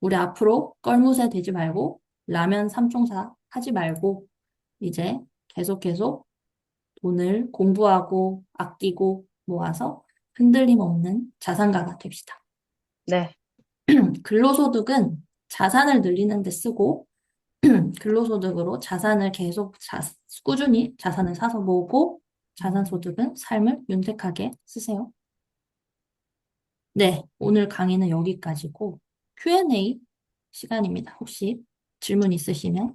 우리 앞으로 껄무새 되지 말고 라면 삼총사 하지 말고 이제 계속 돈을 공부하고 아끼고 모아서 흔들림 없는 자산가가 됩시다. 네. 근로소득은 자산을 늘리는 데 쓰고 근로소득으로 자산을 꾸준히 자산을 사서 모으고 자산소득은 삶을 윤택하게 쓰세요. 네, 오늘 강의는 여기까지고 Q&A 시간입니다. 혹시 질문 있으시면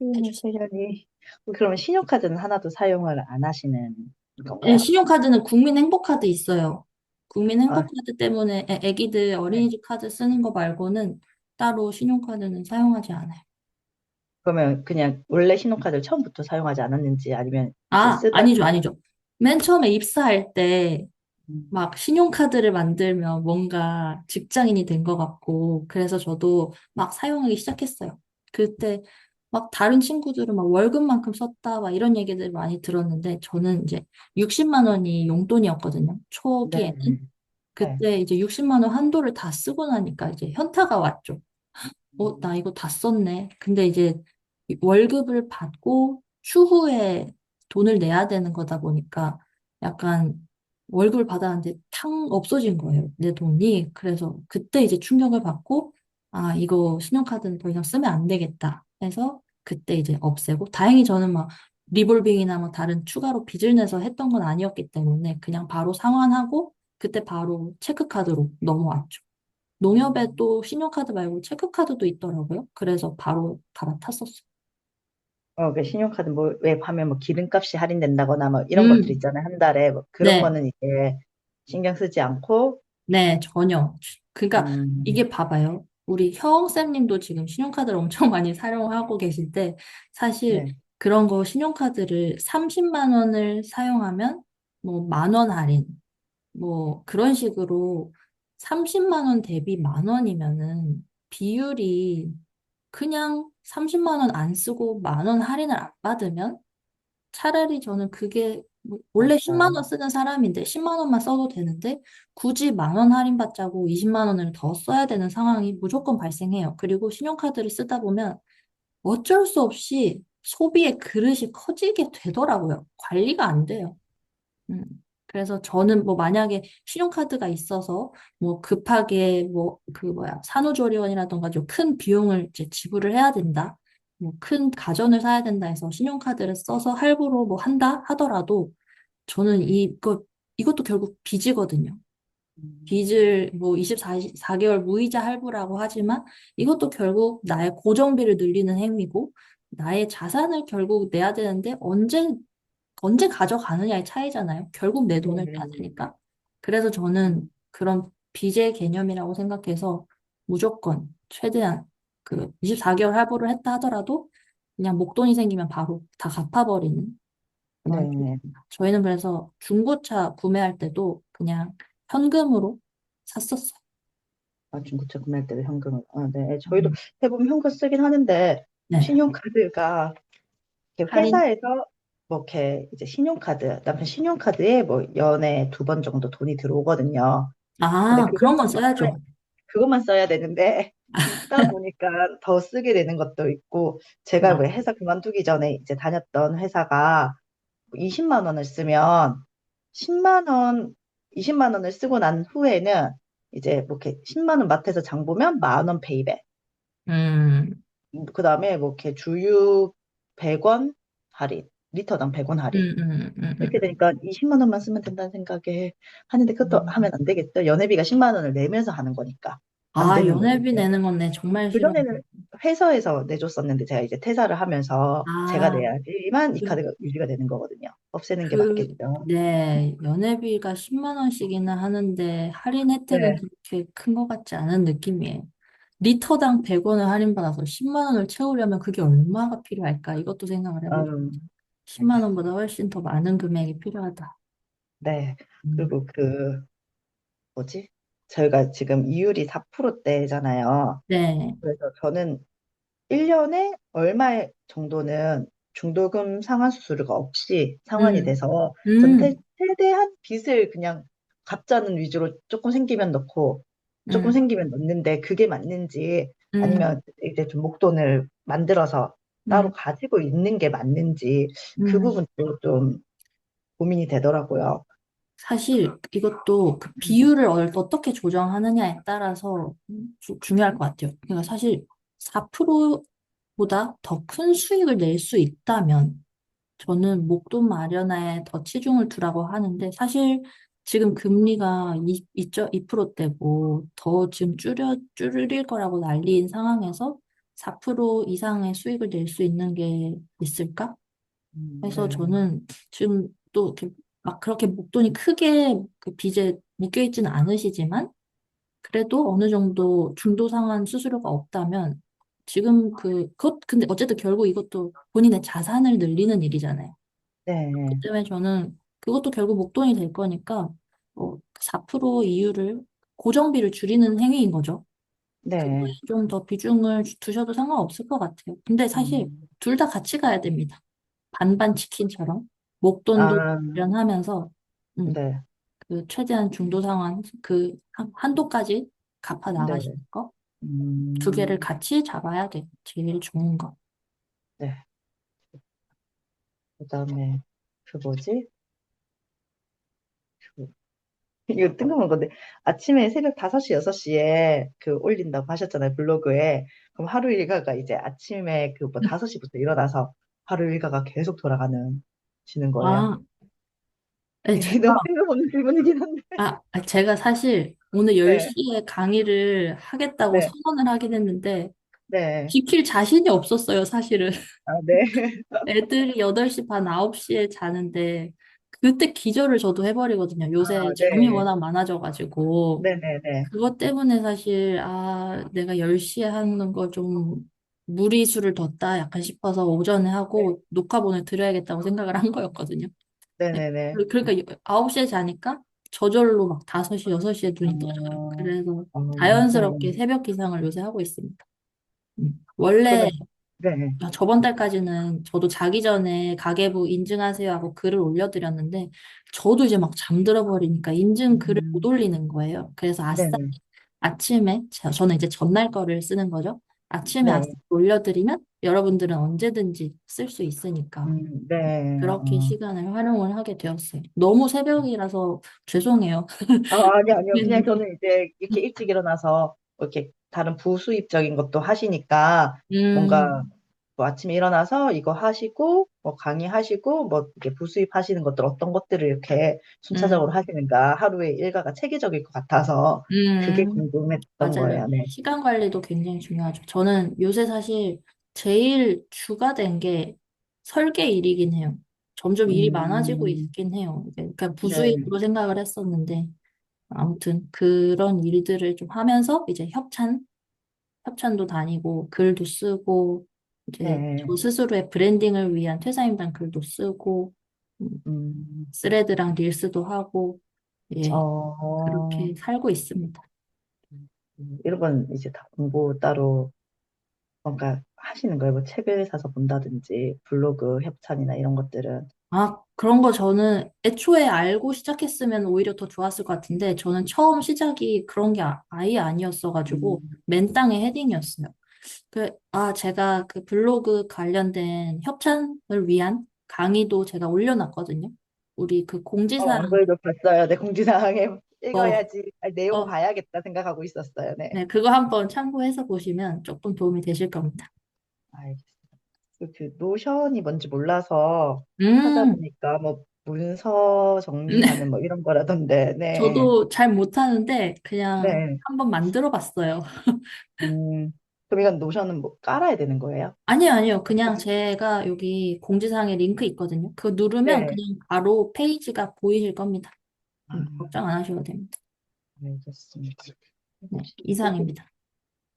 해주세요. 세련이. 그러면 신용카드는 하나도 사용을 안 하시는 네, 건가요? 신용카드는 국민행복카드 있어요. 아, 국민행복카드 때문에 애기들 네. 어린이집 카드 쓰는 거 말고는 따로 신용카드는 사용하지 않아요. 그러면 그냥 원래 신용카드를 처음부터 사용하지 않았는지 아니면 이제 쓰다가 아니죠. 맨 처음에 입사할 때 음, 막 신용카드를 만들면 뭔가 직장인이 된 것 같고, 그래서 저도 막 사용하기 시작했어요. 그때 막 다른 친구들은 막 월급만큼 썼다, 막 이런 얘기들 많이 들었는데, 저는 이제 60만 원이 용돈이었거든요. 네, 초기에는. 네. 그때 이제 60만 원 한도를 다 쓰고 나니까 이제 현타가 왔죠. 음, 나 이거 다 썼네. 근데 이제 월급을 받고 추후에 돈을 내야 되는 거다 보니까 약간 월급을 받았는데 탕 없어진 거예요. 내 돈이. 그래서 그때 이제 충격을 받고 이거 신용카드는 더 이상 쓰면 안 되겠다. 해서 그때 이제 없애고 다행히 저는 막 리볼빙이나 뭐 다른 추가로 빚을 내서 했던 건 아니었기 때문에 그냥 바로 상환하고 그때 바로 체크카드로 넘어왔죠. 농협에 또 신용카드 말고 체크카드도 있더라고요. 그래서 바로 갈아탔었어요. 그 신용카드 뭐 웹하면 뭐 기름값이 할인된다거나 뭐 이런 것들 음, 있잖아요. 한 달에 뭐 그런 네, 거는 이제 신경 쓰지 않고, 네, 전혀. 그러니까 음, 이게 봐봐요. 우리 형쌤님도 지금 신용카드를 엄청 많이 사용하고 계실 때 사실 네, 그런 거 신용카드를 30만 원을 사용하면 뭐 만 원 할인 뭐 그런 식으로 30만 원 대비 만 원이면은 비율이 그냥 30만 원 안 쓰고 만 원 할인을 안 받으면 차라리 저는 그게 뭐 원래 10만 원 맞아요. 쓰는 사람인데 10만 원만 써도 되는데 굳이 만 원 할인받자고 20만 원을 더 써야 되는 상황이 무조건 발생해요. 그리고 신용카드를 쓰다 보면 어쩔 수 없이 소비의 그릇이 커지게 되더라고요. 관리가 안 돼요. 음. 그래서 저는 뭐 만약에 신용카드가 있어서 뭐 급하게 뭐 그 뭐야 산후조리원이라던가 좀 큰 비용을 이제 지불을 해야 된다. 뭐 큰 가전을 사야 된다 해서 신용카드를 써서 할부로 뭐 한다 하더라도 저는 이것도 결국 빚이거든요. 음, 빚을 뭐 24개월 무이자 할부라고 하지만 이것도 결국 나의 고정비를 늘리는 행위고 나의 자산을 결국 내야 되는데 언제 가져가느냐의 차이잖아요. 결국 내 돈을 내야 네. 되니까. 그래서 저는 그런 빚의 개념이라고 생각해서 무조건 최대한 그 24개월 할부를 했다 하더라도 그냥 목돈이 생기면 바로 다 갚아버리는 그런 네. 저희는 그래서 중고차 구매할 때도 그냥 현금으로 샀었어요. 중고차 구매할 때도 현금을. 네. 저희도 음. 대부분 현금 쓰긴 하는데, 네. 신용카드가 이렇게 할인. 회사에서 뭐 이렇게 이제 신용카드, 남편 신용카드에 뭐 연에 2번 정도 돈이 들어오거든요. 근데 아, 그런 건 써야죠. 그것만 써야 되는데, 있다 보니까 더 쓰게 되는 것도 있고, 제가 왜 맞아. 회사 그만두기 전에 이제 다녔던 회사가 20만 원을 쓰면 10만 원, 20만 원을 쓰고 난 후에는 이제 뭐 이렇게 10만 원 마트에서 장 보면 만 원 페이백. 음, 그 다음에 뭐 이렇게 주유 100원 할인, 리터당 100원 할인. 이렇게 음. 되니까 20만 원만 쓰면 된다는 생각에 하는데 그것도 하면 안 되겠죠. 연회비가 10만 원을 내면서 하는 거니까 안 아, 되는 연회비 거겠죠. 내는 건 내 정말 싫어. 그전에는 회사에서 내줬었는데 제가 이제 퇴사를 하면서 제가 아, 내야지만 이 그, 카드가 유지가 되는 거거든요. 없애는 게 맞겠죠. 네, 연회비가 10만 원씩이나 하는데 할인 혜택은 네. 그렇게 큰 것 같지 않은 느낌이에요. 리터당 100원을 할인받아서 10만 원을 채우려면 그게 얼마가 필요할까? 이것도 생각을 해보죠. 음, 10만 원보다 훨씬 더 많은 금액이 필요하다. 네. 음. 그리고 뭐지? 저희가 지금 이율이 4%대잖아요. 네. 그래서 저는 1년에 얼마 정도는 중도금 상환 수수료가 없이 상환이 음, 돼서 전 음, 최대한 빚을 그냥 갚자는 위주로 조금 생기면 넣고 조금 음, 생기면 넣는데 그게 맞는지 음, 아니면 이제 좀 목돈을 만들어서 따로 음, 가지고 있는 게 맞는지 그 음. 부분도 좀 고민이 되더라고요. 사실 이것도 그 비율을 어떻게 조정하느냐에 따라서 중요할 것 같아요. 그러니까 사실 4%보다 더 큰 수익을 낼 수 있다면 저는 목돈 마련에 더 치중을 두라고 하는데 사실 지금 금리가 2%대고 더 지금 줄일 거라고 난리인 상황에서 4% 이상의 수익을 낼 수 있는 게 있을까? 그래서 네. 저는 지금 또 이렇게 막 그렇게 목돈이 크게 그 빚에 묶여 있지는 않으시지만 그래도 어느 정도 중도 상환 수수료가 없다면 지금 근데 어쨌든 결국 이것도 본인의 자산을 늘리는 일이잖아요. 네. 그렇기 때문에 저는 그것도 결국 목돈이 될 거니까 4% 이율을 고정비를 줄이는 행위인 거죠. 그거에 네. 좀 더 비중을 두셔도 상관없을 것 같아요. 근데 사실 음, 둘 다 같이 가야 됩니다. 반반 치킨처럼 목돈도 아, 마련하면서 네. 최대한 중도 상환 한도까지 갚아 네. 나가시는 거. 두 개를 음, 같이 잡아야 돼. 제일 좋은 거. 네. 그다음에 뭐지? 이거 뜬금없는 건데, 아침에 새벽 5시, 6시에 그 올린다고 하셨잖아요, 블로그에. 그럼 하루 일과가 이제 아침에 그 뭐 5시부터 일어나서 하루 일과가 계속 시는 거예요. 아, 네, 이게 너무 뜬금없는 질문이긴 한데. 제가 사실 오늘 네, 10시에 강의를 하겠다고 네, 선언을 하긴 했는데, 네. 지킬 자신이 없었어요, 사실은. 아, 네. 애들이 8시 반, 9시에 자는데, 그때 기절을 저도 해버리거든요. 아, 요새 잠이 네. 워낙 많아져가지고. 네네네. 그것 때문에 사실, 내가 10시에 하는 거 좀 무리수를 뒀다 약간 싶어서 오전에 네. 하고 녹화본을 드려야겠다고 생각을 한 거였거든요. 네. 네네네. 그러니까 9시에 자니까 저절로 막 5시, 6시에 눈이 떠져요. 어, 그래서 네. 자연스럽게 새벽 기상을 요새 하고 있습니다. 원래 그러면, 네. 저번 달까지는 저도 자기 전에 가계부 인증하세요 하고 글을 올려드렸는데 저도 이제 막 잠들어 버리니까 인증 글을 못 음, 올리는 거예요. 그래서 네네. 아침에 저는 이제 전날 거를 쓰는 거죠. 아침에 네. 올려드리면 여러분들은 언제든지 쓸 수 있으니까 네. 그렇게 시간을 활용을 하게 되었어요. 너무 새벽이라서 죄송해요. 아니요. 그냥 저는 이제 이렇게 일찍 일어나서 뭐 이렇게 다른 부수입적인 것도 하시니까 뭔가 음, 뭐 아침에 일어나서 이거 하시고 뭐 강의하시고 뭐 이렇게 부수입 하시는 것들 어떤 것들을 이렇게 순차적으로 음, 하시는가 하루의 일과가 체계적일 것 같아서 그게 음. 궁금했던 맞아요. 거예요. 네. 시간 관리도 굉장히 중요하죠. 저는 요새 사실 제일 주가 된 게 설계 일이긴 해요. 점점 일이 많아지고 음, 있긴 해요. 그러니까 네. 부수입으로 생각을 했었는데 아무튼 그런 일들을 좀 하면서 이제 협찬도 다니고 글도 쓰고 이제 네. 저 스스로의 브랜딩을 위한 퇴사임당 글도 쓰고 음, 음, 스레드랑 릴스도 하고 예, 어, 그렇게 살고 있습니다. 이런 건 이제 다 공부 따로 뭔가 하시는 거예요. 뭐 책을 사서 본다든지 블로그 협찬이나 이런 것들은. 그런 거 저는 애초에 알고 시작했으면 오히려 더 좋았을 것 같은데, 저는 처음 시작이 그런 게 아예 아니었어가지고, 음, 맨 땅에 헤딩이었어요. 제가 그 블로그 관련된 협찬을 위한 강의도 제가 올려놨거든요. 우리 그 공지사항, 안 그래도 봤어요. 네, 공지사항에 어, 읽어야지. 내용 어, 봐야겠다 생각하고 있었어요. 네. 네, 그거 한번 참고해서 보시면 조금 도움이 되실 겁니다. 알겠습니다. 그 노션이 뭔지 몰라서 음, 찾아보니까 뭐 문서 정리하는 뭐 이런 거라던데. 네. 저도 잘 못하는데, 그냥 네. 한번 만들어 봤어요. 음, 그럼 이건 노션은 뭐 깔아야 되는 거예요? 아니요, 아니요. 그냥 제가 여기 공지사항에 링크 있거든요. 그거 누르면 네. 그냥 바로 페이지가 보이실 겁니다. 아, 걱정 안 하셔도 됩니다. 알겠습니다. 네, 혹시 이상입니다.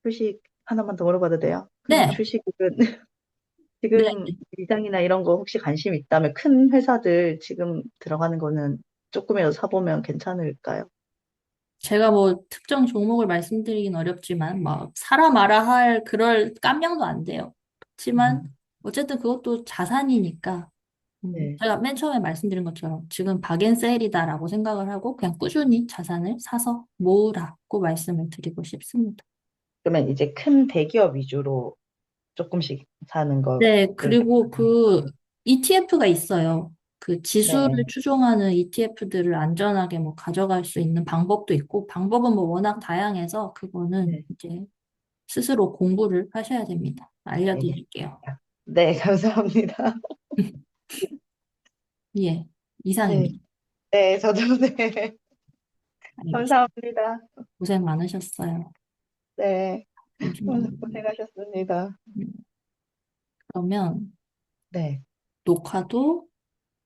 휴식 하나만 더 물어봐도 돼요? 그럼 네, 휴식은 네. 지금 일장이나 이런 거 혹시 관심 있다면 큰 회사들 지금 들어가는 거는 조금이라도 사보면 괜찮을까요? 제가 뭐 특정 종목을 말씀드리긴 어렵지만, 막 사라 마라 할 그럴 깜냥도 안 돼요. 그렇지만 음, 어쨌든 그것도 자산이니까, 네, 제가 맨 처음에 말씀드린 것처럼 지금 박앤세일이다라고 생각을 하고 그냥 꾸준히 자산을 사서 모으라고 말씀을 드리고 싶습니다. 그러면 이제 큰 대기업 위주로 조금씩 사는 거를 네, 그리고 그 음, ETF가 있어요. 그 지수를 네, 추종하는 ETF들을 안전하게 뭐 가져갈 수 있는 방법도 있고, 방법은 뭐 워낙 다양해서 그거는 네, 이제 스스로 공부를 하셔야 됩니다. 알려드릴게요. 알겠습니다. 네, 감사합니다. 예, 네, 이상입니다. 네, 저도 네, 알겠습니다. 감사합니다. 고생 많으셨어요. 네, 음, 고생하셨습니다. 그러면 네, 녹화도